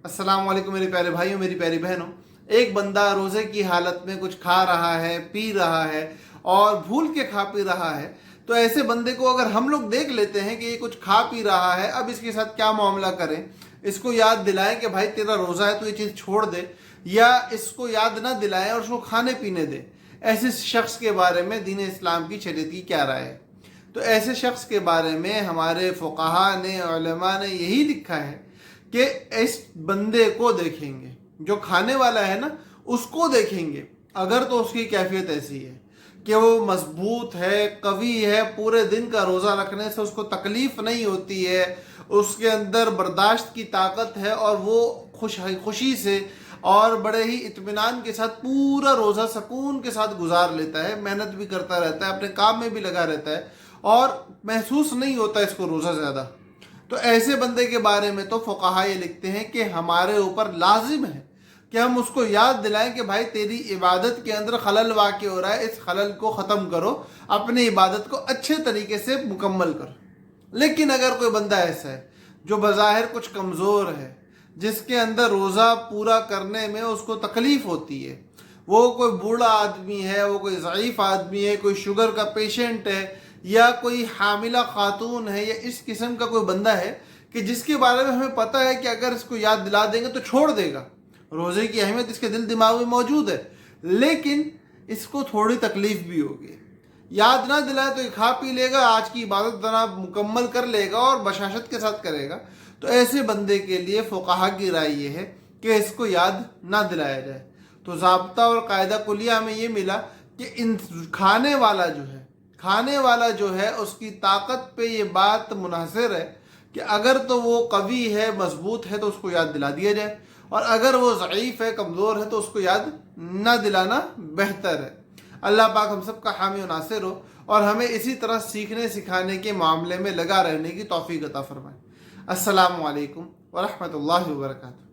अस्सलाम वालेकुम मेरे प्यारे भाइयों, मेरी प्यारी बहनों। एक बंदा रोज़े की हालत में कुछ खा रहा है, पी रहा है और भूल के खा पी रहा है। तो ऐसे बंदे को अगर हम लोग देख लेते हैं कि ये कुछ खा पी रहा है, अब इसके साथ क्या मामला करें। इसको याद दिलाएं कि भाई तेरा रोज़ा है तो ये चीज़ छोड़ दे, या इसको याद ना दिलाएं और उसको खाने पीने दे। ऐसे शख्स के बारे में दीन इस्लाम की शरीयत की क्या राय है। तो ऐसे शख्स के बारे में हमारे फुक़हा ने, उलमा ने यही लिखा है कि इस बंदे को देखेंगे, जो खाने वाला है ना उसको देखेंगे। अगर तो उसकी कैफियत ऐसी है कि वो मजबूत है, कवी है, पूरे दिन का रोज़ा रखने से उसको तकलीफ़ नहीं होती है, उसके अंदर बर्दाश्त की ताकत है और वो खुशी से और बड़े ही इत्मीनान के साथ पूरा रोज़ा सुकून के साथ गुजार लेता है, मेहनत भी करता रहता है, अपने काम में भी लगा रहता है और महसूस नहीं होता इसको रोज़ा ज़्यादा। तो ऐसे बंदे के बारे में तो फुक़हा ये लिखते हैं कि हमारे ऊपर लाजिम है कि हम उसको याद दिलाएं कि भाई तेरी इबादत के अंदर खलल वाक़ हो रहा है, इस खलल को ख़त्म करो, अपनी इबादत को अच्छे तरीके से मुकम्मल करो। लेकिन अगर कोई बंदा ऐसा है जो बज़ाहिर कुछ कमज़ोर है, जिसके अंदर रोज़ा पूरा करने में उसको तकलीफ़ होती है, वो कोई बूढ़ा आदमी है, वो कोई ज़ईफ़ आदमी है, कोई शुगर का पेशेंट है, या कोई हामिला खातून है, या इस किस्म का कोई बंदा है कि जिसके बारे में हमें पता है कि अगर इसको याद दिला देंगे तो छोड़ देगा, रोज़े की अहमियत इसके दिल दिमाग में मौजूद है, लेकिन इसको थोड़ी तकलीफ़ भी होगी। याद ना दिलाए तो ये खा पी लेगा, आज की इबादत जना मुकम्मल कर लेगा और बशाशत के साथ करेगा। तो ऐसे बंदे के लिए फुक़हा की राय ये है कि इसको याद ना दिलाया जाए। तो ज़ाब्ता और कायदा कुलिया में ये मिला कि इन खाने वाला जो है उसकी ताकत पे ये बात मुनहसर है कि अगर तो वो कवी है, मजबूत है, तो उसको याद दिला दिया जाए, और अगर वो ज़ईफ़ है, कमज़ोर है, तो उसको याद ना दिलाना बेहतर है। अल्लाह पाक हम सब का हामी और नासिर हो और हमें इसी तरह सीखने सिखाने के मामले में लगा रहने की तौफ़ीक़ अता फ़रमाए। अस्सलामु अलैकुम व रहमतुल्लाहि व बरकातुहू।